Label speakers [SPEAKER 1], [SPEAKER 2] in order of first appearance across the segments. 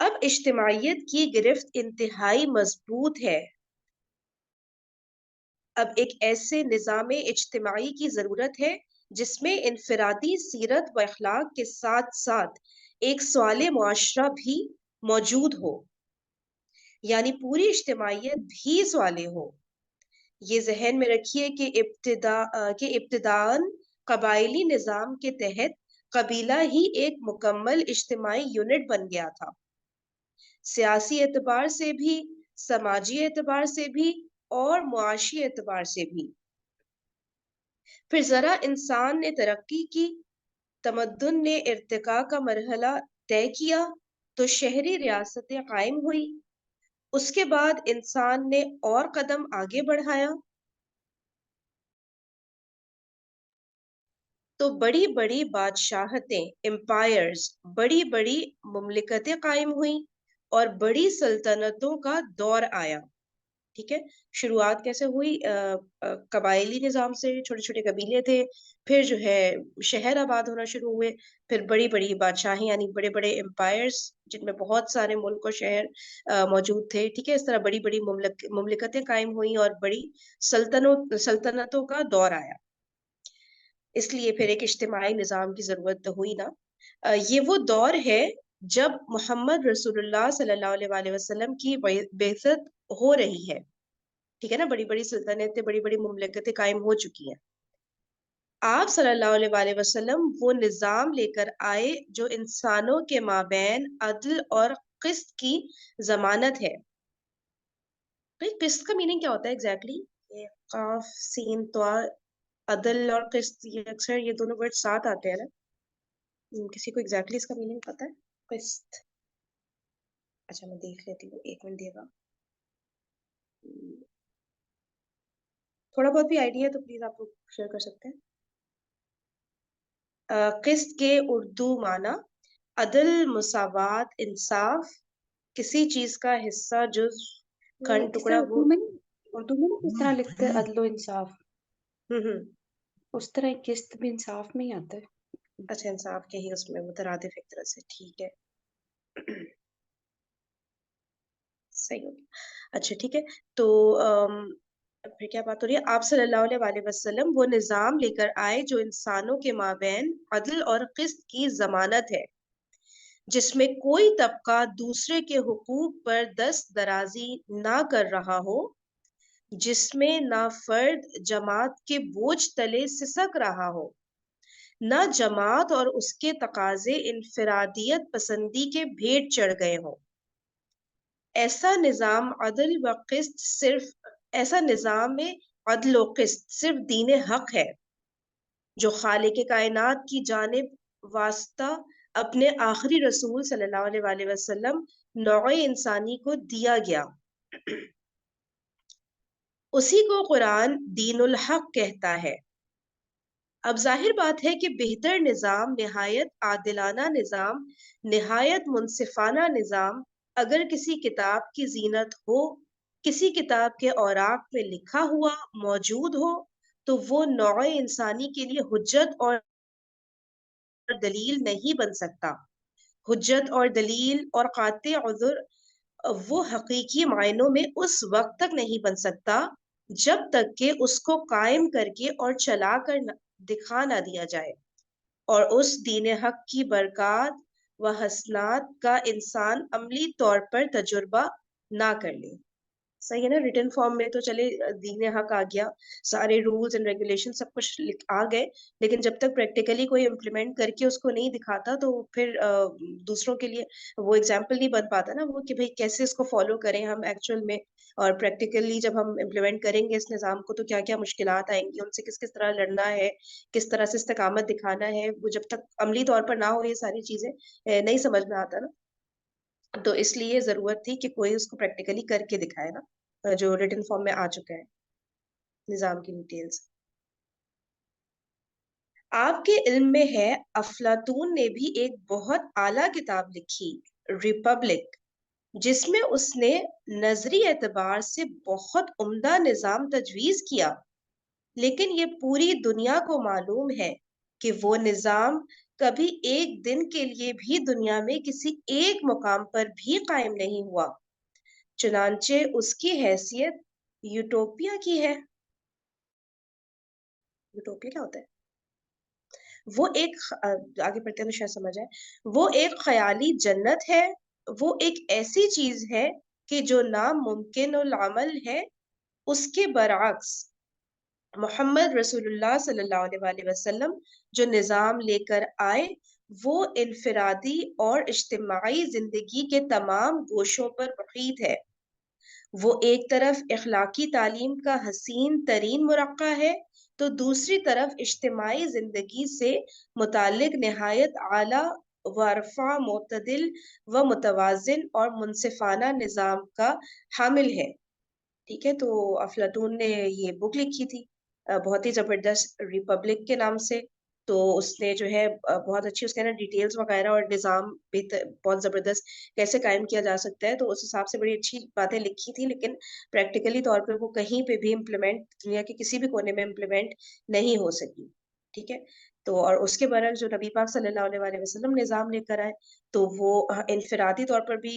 [SPEAKER 1] اب اجتماعیت کی گرفت انتہائی مضبوط ہے. اب ایک ایسے نظام اجتماعی کی ضرورت ہے جس میں انفرادی سیرت و اخلاق کے ساتھ ساتھ ایک سوال معاشرہ بھی موجود ہو، یعنی پوری اجتماعیت بھی سوالے ہو. یہ ذہن میں رکھیے کہ ابتداً قبائلی نظام کے تحت قبیلہ ہی ایک مکمل اجتماعی یونٹ بن گیا تھا، سیاسی اعتبار سے بھی، سماجی اعتبار سے بھی اور معاشی اعتبار سے بھی. پھر ذرا انسان نے ترقی کی، تمدن نے ارتقاء کا مرحلہ طے کیا تو شہری ریاستیں قائم ہوئی. اس کے بعد انسان نے اور قدم آگے بڑھایا تو بڑی بڑی بادشاہتیں، امپائرز، بڑی بڑی مملکتیں قائم ہوئیں اور بڑی سلطنتوں کا دور آیا. ٹھیک ہے، شروعات کیسے ہوئی؟ قبائلی نظام سے، چھوٹے چھوٹے قبیلے تھے، پھر جو ہے شہر آباد ہونا شروع ہوئے، پھر بڑی بڑی بادشاہیں یعنی بڑے بڑے امپائرز جن میں بہت سارے ملک اور شہر موجود تھے. ٹھیک ہے، اس طرح بڑی بڑی مملکتیں قائم ہوئیں اور بڑی سلطنتوں کا دور آیا. اس لیے پھر ایک اجتماعی نظام کی ضرورت تو ہوئی نا. یہ وہ دور ہے جب محمد رسول اللہ صلی اللہ علیہ وآلہ وسلم کی بعثت ہو رہی ہے. ٹھیک ہے نا، بڑی بڑی سلطنتیں، بڑی بڑی مملکتیں قائم ہو چکی ہیں. آپ صلی اللہ علیہ وآلہ وسلم وہ نظام لے کر آئے جو انسانوں کے مابین عدل اور قسط کی ضمانت ہے. قسط کا میننگ کیا ہوتا ہے ایگزیکٹلی؟ قاف سین تو عدل اور قسط، یہ اکثر یہ دونوں ورڈ ساتھ آتے ہیں نا. کسی کو ایگزیکٹلی اس کا میننگ پتا ہے؟ قسط، اچھا میں دیکھ لیتی ہوں، ایک منٹ دیے گا. تھوڑا بہت بھی آئیڈیا ہے تو پلیز آپ لوگ شیئر کر سکتے ہیں. قسط کے اردو معنی عدل، مساوات، انصاف، کسی چیز کا حصہ، جز، کھنڈ، ٹکڑا، وہ
[SPEAKER 2] اردو میں کس طرح لکھتے ہیں عدل و انصاف؟ اس طرح قسط بھی انصاف میں ہی آتا ہے.
[SPEAKER 1] اچھا، انصاف کے ہی اس میں مترادف ایک طرح سے. ٹھیک ہے، صحیح ہو گیا. اچھا ٹھیک ہے، تو پھر کیا بات ہو رہی ہے؟ آپ صلی اللہ علیہ وآلہ وسلم وہ نظام لے کر آئے جو انسانوں کے مابین عدل اور قسط کی ضمانت ہے، جس میں کوئی طبقہ دوسرے کے حقوق پر دست درازی نہ کر رہا ہو، جس میں نہ فرد جماعت کے بوجھ تلے سسک رہا ہو، نہ جماعت اور اس کے تقاضے انفرادیت پسندی کے بھیٹ چڑھ گئے ہوں. ایسا نظام میں عدل و قسط صرف دین حق ہے جو خالق کائنات کی جانب واسطہ اپنے آخری رسول صلی اللہ علیہ وآلہ وسلم نوع انسانی کو دیا گیا. اسی کو قرآن دین الحق کہتا ہے. اب ظاہر بات ہے کہ بہتر نظام، نہایت عادلانہ نظام، نہایت منصفانہ نظام اگر کسی کتاب کی زینت ہو، کسی کتاب کے اوراق میں لکھا ہوا موجود ہو، تو وہ نوع انسانی کے لیے حجت اور دلیل نہیں بن سکتا. حجت اور دلیل اور قاطع عذر وہ حقیقی معنوں میں اس وقت تک نہیں بن سکتا جب تک کہ اس کو قائم کر کے اور چلا کر دکھا نہ دیا جائے اور اس دین حق کی برکات و حسنات کا انسان عملی طور پر تجربہ نہ کر لے. صحیح ہے نا؟ ریٹن فارم میں تو چلے دین حق آ گیا، سارے رولز اینڈ ریگولیشن سب کچھ آ گئے، لیکن جب تک پریکٹیکلی کوئی امپلیمنٹ کر کے اس کو نہیں دکھاتا تو پھر دوسروں کے لیے وہ ایگزامپل نہیں بن پاتا نا، وہ کہ بھئی کیسے اس کو فالو کریں ہم ایکچوئل میں، اور پریکٹیکلی جب ہم امپلیمنٹ کریں گے اس نظام کو تو کیا کیا مشکلات آئیں گی، ان سے کس کس طرح لڑنا ہے، کس طرح سے استقامت دکھانا ہے، وہ جب تک عملی طور پر نہ ہو یہ ساری چیزیں نہیں سمجھ میں آتا نا. تو اس لیے ضرورت تھی کہ کوئی اس کو پریکٹیکلی کر کے دکھائے نا، جو ریٹن فارم میں آ چکا ہے نظام کی ڈیٹیلز. آپ کے علم میں ہے افلاطون نے بھی ایک بہت اعلیٰ کتاب لکھی، ریپبلک، جس میں اس نے نظری اعتبار سے بہت عمدہ نظام تجویز کیا، لیکن یہ پوری دنیا کو معلوم ہے کہ وہ نظام کبھی ایک دن کے لیے بھی دنیا میں کسی ایک مقام پر بھی قائم نہیں ہوا، چنانچہ اس کی حیثیت یوٹوپیا کی ہے۔ یوٹوپیا کیا ہوتا ہے؟ وہ ایک آگے پڑھتے ہیں تو شاید سمجھ آئے۔ وہ ایک خیالی جنت ہے، وہ ایک ایسی چیز ہے کہ جو ناممکن العمل ہے۔ اس کے برعکس محمد رسول اللہ صلی اللہ علیہ وآلہ وسلم جو نظام لے کر آئے وہ انفرادی اور اجتماعی زندگی کے تمام گوشوں پر محیط ہے۔ وہ ایک طرف اخلاقی تعلیم کا حسین ترین مرقع ہے تو دوسری طرف اجتماعی زندگی سے متعلق نہایت اعلیٰ ورفع معتدل و متوازن اور منصفانہ نظام کا حامل ہے۔ ٹھیک ہے، تو افلاطون نے یہ بک لکھی تھی بہت ہی زبردست، ریپبلک کے نام سے۔ تو اس نے جو ہے بہت اچھی اس کے نا ڈیٹیلز وغیرہ اور نظام بھی بہت زبردست کیسے قائم کیا جا سکتا ہے، تو اس حساب سے بڑی اچھی باتیں لکھی تھی، لیکن پریکٹیکلی طور پہ وہ کہیں پہ بھی امپلیمنٹ دنیا کے کسی بھی کونے میں امپلیمنٹ نہیں ہو سکی۔ ٹھیک ہے، تو اور اس کے برعکس جو نبی پاک صلی اللہ علیہ وآلہ وسلم نظام لے کر آئے تو وہ انفرادی طور پر بھی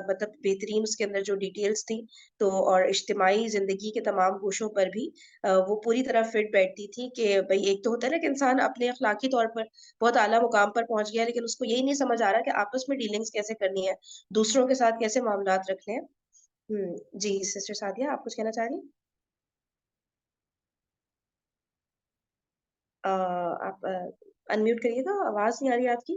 [SPEAKER 1] مطلب بہترین، اس کے اندر جو ڈیٹیلز تھی تو اور اجتماعی زندگی کے تمام گوشوں پر بھی وہ پوری طرح فٹ بیٹھتی تھی کہ بھئی ایک تو ہوتا ہے نا کہ انسان اپنے اخلاقی طور پر بہت اعلیٰ مقام پر پہنچ گیا لیکن اس کو یہی نہیں سمجھ آ رہا کہ آپس میں ڈیلنگز کیسے کرنی ہے، دوسروں کے ساتھ کیسے معاملات رکھنے ہیں۔ جی سسٹر سعدیہ آپ کچھ کہنا چاہ رہی ہیں؟ آپ انمیوٹ کریے گا، آواز نہیں آ رہی ہے آپ کی۔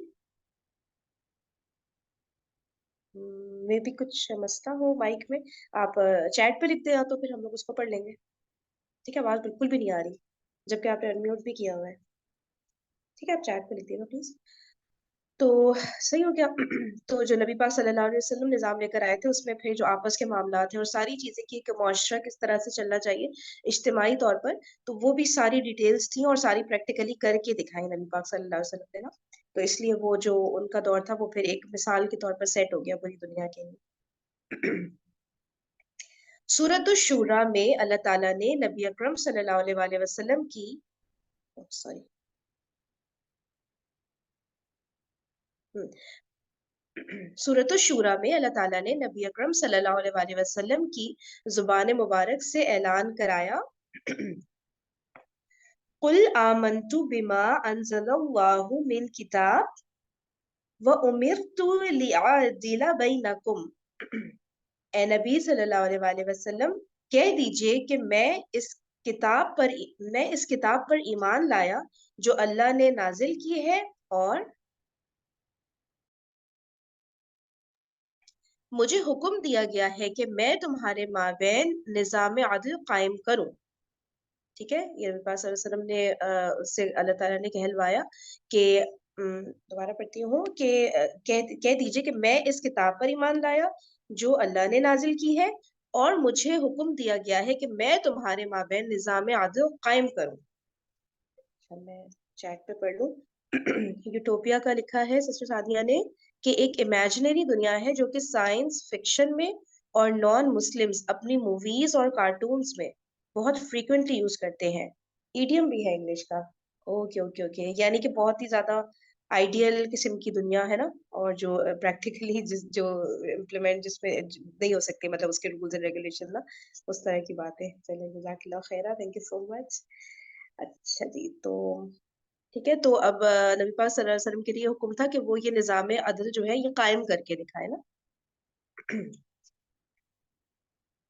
[SPEAKER 1] میں بھی کچھ مسئلہ ہو مائک میں، آپ چیٹ پہ لکھ دیں تو پھر ہم لوگ اس کو پڑھ لیں گے۔ ٹھیک ہے، آواز بالکل بھی نہیں آ رہی جبکہ آپ نے انمیوٹ بھی کیا ہوا ہے۔ ٹھیک ہے، آپ چیٹ پہ لکھ دیے گا پلیز۔ تو صحیح ہو گیا۔ تو جو نبی پاک صلی اللہ علیہ وسلم نظام لے کر آئے تھے اس میں پھر جو آپس کے معاملات ہیں اور ساری چیزیں کی کہ معاشرہ کس طرح سے چلنا چاہیے اجتماعی طور پر، تو وہ بھی ساری ڈیٹیلز تھیں اور ساری پریکٹیکلی کر کے دکھائی نبی پاک صلی اللہ علیہ وسلم نے نا، تو اس لیے وہ جو ان کا دور تھا وہ پھر ایک مثال کے طور پر سیٹ ہو گیا پوری دنیا کے لیے۔ سورۃ الشورى میں اللہ تعالیٰ نے نبی اکرم صلی اللہ علیہ وآلہ وسلم کی سورۃ الشورى میں اللہ تعالیٰ نے نبی اکرم صلی اللہ علیہ وآلہ وسلم کی زبان مبارک سے اعلان کرایا، قل آمنت بما انزل اللہ من کتاب وامرت لأعدل بینکم۔ اے نبی صلی اللہ علیہ وآلہ وسلم کہہ دیجئے کہ میں اس کتاب پر ایمان لایا جو اللہ نے نازل کی ہے، اور مجھے حکم دیا گیا ہے کہ میں تمہارے مابین نظام عدل قائم کروں۔ ٹھیک ہے، یہ نبی پاک صلی اللہ علیہ وسلم نے اس سے اللہ تعالیٰ نے کہلوایا کہ دوبارہ پڑھتی ہوں کہ کہہ دیجئے کہ میں اس کتاب پر ایمان لایا جو اللہ نے نازل کی ہے، اور مجھے حکم دیا گیا ہے کہ میں تمہارے مابین نظام عدل قائم کروں۔ میں چیٹ پہ پڑھ لوں۔ یوٹوپیا کا لکھا ہے سسٹر سعدیہ نے کہ ایک امیجنری دنیا ہے جو کہ سائنس فکشن میں اور نان مسلمز اپنی موویز اور کارٹونز میں بہت فریکوینٹلی یوز کرتے ہیں۔ ایڈیم بھی ہے انگلش کا۔ اوکے اوکے اوکے، یعنی کہ بہت ہی زیادہ آئیڈیل قسم کی دنیا ہے نا، اور جو پریکٹیکلی جو امپلیمنٹ جس میں نہیں ہو سکتی، مطلب اس کے رولز اینڈ ریگولیشن نا، اس طرح کی باتیں۔ چلیں جزاک اللہ خیرہ، تھینک یو سو مچ۔ اچھا جی، تو ٹھیک ہے، تو اب نبی پاک صلی اللہ علیہ وسلم کے لیے حکم تھا کہ وہ یہ نظام عدل جو ہے یہ قائم کر کے دکھائے نا۔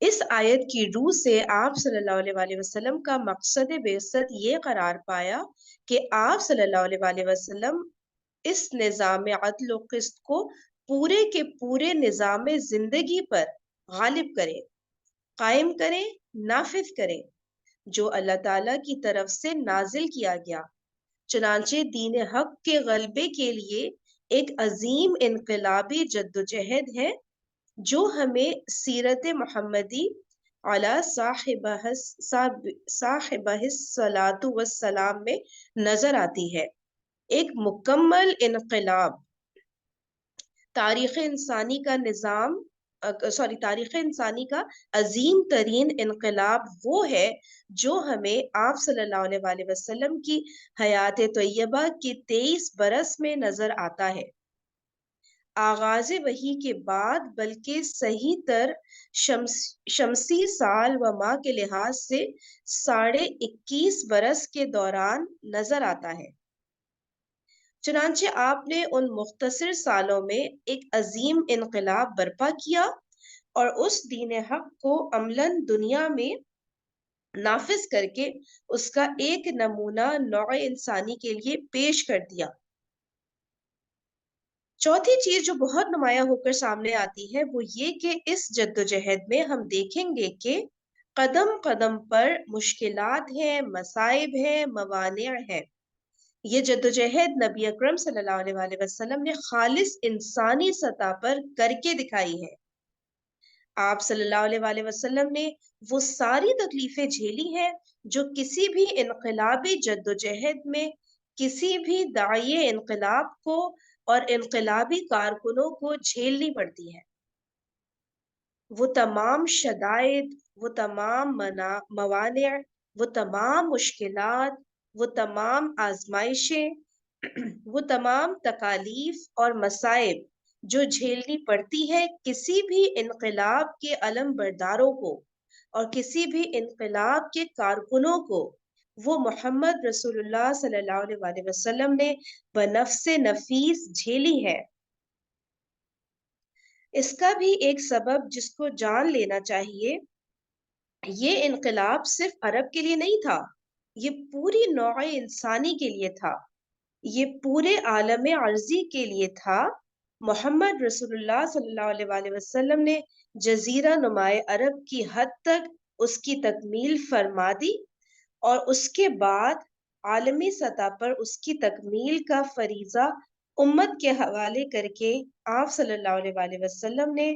[SPEAKER 1] اس آیت کی روح سے آپ صلی اللہ علیہ وآلہ وسلم کا مقصد بعثت یہ قرار پایا کہ آپ صلی اللہ علیہ وآلہ وسلم اس نظام عدل و قسط کو پورے کے پورے نظام زندگی پر غالب کریں، قائم کریں، نافذ کریں جو اللہ تعالیٰ کی طرف سے نازل کیا گیا۔ چنانچہ دین حق کے غلبے کے لیے ایک عظیم انقلابی جدوجہد ہے جو ہمیں سیرت محمدی علی صاحبہ الصلاۃ والسلام میں نظر آتی ہے۔ ایک مکمل انقلاب، تاریخ انسانی کا نظام تاریخ انسانی کا عظیم ترین انقلاب وہ ہے جو ہمیں آپ صلی اللہ علیہ وآلہ وسلم کی حیات طیبہ کے 23 برس میں نظر آتا ہے۔ آغاز وحی کے بعد بلکہ صحیح تر شمسی سال و ماہ کے لحاظ سے 21.5 برس کے دوران نظر آتا ہے۔ چنانچہ آپ نے ان مختصر سالوں میں ایک عظیم انقلاب برپا کیا اور اس دین حق کو عملاً دنیا میں نافذ کر کے اس کا ایک نمونہ نوع انسانی کے لیے پیش کر دیا۔ چوتھی چیز جو بہت نمایاں ہو کر سامنے آتی ہے وہ یہ کہ اس جدوجہد میں ہم دیکھیں گے کہ قدم قدم پر مشکلات ہیں، مصائب ہیں، موانع ہیں۔ یہ جدوجہد نبی اکرم صلی اللہ علیہ وآلہ وسلم نے خالص انسانی سطح پر کر کے دکھائی ہے۔ آپ صلی اللہ علیہ وآلہ وسلم نے وہ ساری تکلیفیں جھیلی ہیں جو کسی بھی انقلابی جدوجہد میں کسی بھی داعی انقلاب کو اور انقلابی کارکنوں کو جھیلنی پڑتی ہے۔ وہ تمام شدائد، وہ تمام موانع، وہ تمام مشکلات، وہ تمام آزمائشیں، وہ تمام تکالیف اور مصائب جو جھیلنی پڑتی ہے کسی بھی انقلاب کے علم برداروں کو اور کسی بھی انقلاب کے کارکنوں کو، وہ محمد رسول اللہ صلی اللہ علیہ وآلہ وسلم نے بنفس نفیس جھیلی ہے۔ اس کا بھی ایک سبب جس کو جان لینا چاہیے، یہ انقلاب صرف عرب کے لیے نہیں تھا، یہ پوری نوع انسانی کے لیے تھا، یہ پورے عالم عرضی کے لیے تھا۔ محمد رسول اللہ صلی اللہ علیہ وآلہ وسلم نے جزیرہ نمائے عرب کی حد تک اس کی تکمیل فرما دی اور اس کے بعد عالمی سطح پر اس کی تکمیل کا فریضہ امت کے حوالے کر کے آپ صلی اللہ علیہ وآلہ وسلم نے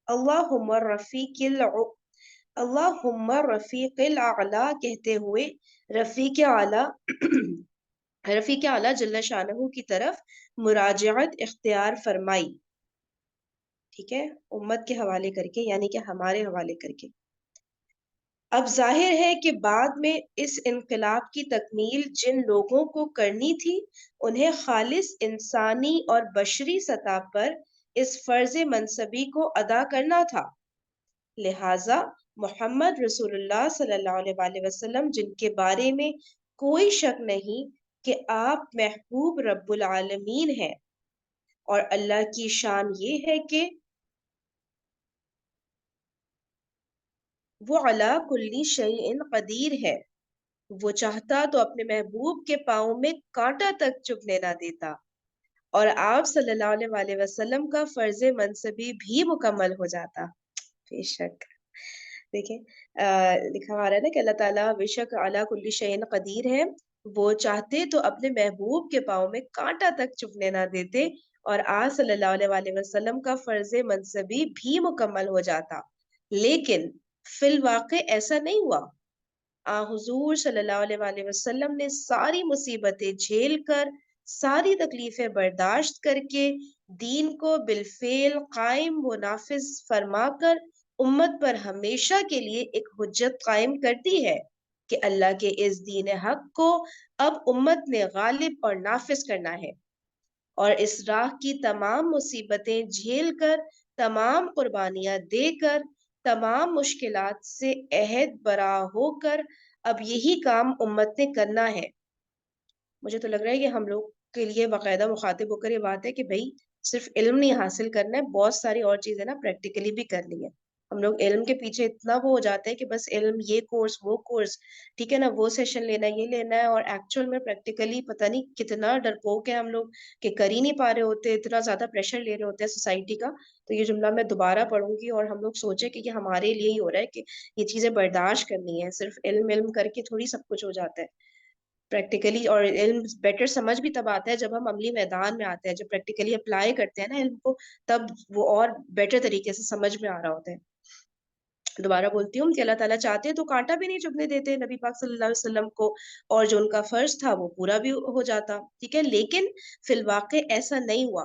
[SPEAKER 1] اللہم رفیق الاعلی کہتے ہوئے رفیق اعلیٰ جل شانہ کی طرف مراجعت اختیار فرمائی، ٹھیک ہے، امت کے حوالے کر کے، یعنی کہ ہمارے حوالے کر کے۔ اب ظاہر ہے کہ بعد میں اس انقلاب کی تکمیل جن لوگوں کو کرنی تھی انہیں خالص انسانی اور بشری سطح پر اس فرض منصبی کو ادا کرنا تھا، لہٰذا محمد رسول اللہ صلی اللہ علیہ وآلہ وسلم جن کے بارے میں کوئی شک نہیں کہ آپ محبوب رب العالمین ہیں، اور اللہ کی شان یہ ہے کہ وہ علی کل شیء قدیر ہے، وہ چاہتا تو اپنے محبوب کے پاؤں میں کانٹا تک چبھنے نہ دیتا، اور آپ صلی اللہ علیہ وآلہ وسلم کا فرض منصبی بھی مکمل ہو جاتا۔ بے شک دیکھیں لکھا ہوا رہا ہے نا کہ اللہ تعالیٰ بے شک علی کل شیء قدیر ہے، وہ چاہتے تو اپنے محبوب کے پاؤں میں کانٹا تک چبھنے نہ دیتے اور آپ صلی اللہ علیہ وآلہ وسلم کا فرض منصبی بھی مکمل ہو جاتا، لیکن فی الواقع ایسا نہیں ہوا۔ حضور صلی اللہ علیہ وآلہ وسلم نے ساری مصیبتیں جھیل کر، ساری تکلیفیں برداشت کر کے دین کو بالفعل قائم و نافذ فرما کر امت پر ہمیشہ کے لیے ایک حجت قائم کر دی ہے کہ اللہ کے اس دین حق کو اب امت نے غالب اور نافذ کرنا ہے، اور اس راہ کی تمام مصیبتیں جھیل کر، تمام قربانیاں دے کر، تمام مشکلات سے عہد برآ ہو کر اب یہی کام امت نے کرنا ہے۔ مجھے تو لگ رہا ہے کہ ہم لوگ کے لیے باقاعدہ مخاطب ہو کر یہ بات ہے کہ بھائی صرف علم نہیں حاصل کرنا ہے، بہت ساری اور چیزیں نا پریکٹیکلی بھی کرنی ہے۔ ہم لوگ علم کے پیچھے اتنا وہ ہو جاتے ہیں کہ بس علم، یہ کورس وہ کورس، ٹھیک ہے نا، وہ سیشن لینا ہے، یہ لینا ہے، اور ایکچوئل میں پریکٹیکلی پتہ نہیں کتنا ڈرپوک ہے ہم لوگ کہ کر ہی نہیں پا رہے ہوتے، اتنا زیادہ پریشر لے رہے ہوتے ہیں سوسائٹی کا۔ تو یہ جملہ میں دوبارہ پڑھوں گی اور ہم لوگ سوچیں کہ یہ ہمارے لیے ہی ہو رہا ہے کہ یہ چیزیں برداشت کرنی ہے، صرف علم کر کے تھوڑی سب کچھ ہو جاتا ہے پریکٹیکلی، اور علم بیٹر سمجھ بھی تب آتا ہے جب ہم عملی میدان میں آتے ہیں، جب پریکٹیکلی اپلائی کرتے ہیں نا علم کو، تب وہ اور بیٹر طریقے سے سمجھ میں آ رہا ہوتا ہے۔ دوبارہ بولتی ہوں کہ اللہ تعالیٰ چاہتے تو کانٹا بھی نہیں چبھنے دیتے نبی پاک صلی اللہ علیہ وسلم کو، اور جو ان کا فرض تھا وہ پورا بھی ہو جاتا، ٹھیک ہے، لیکن فی الواقع ایسا نہیں ہوا۔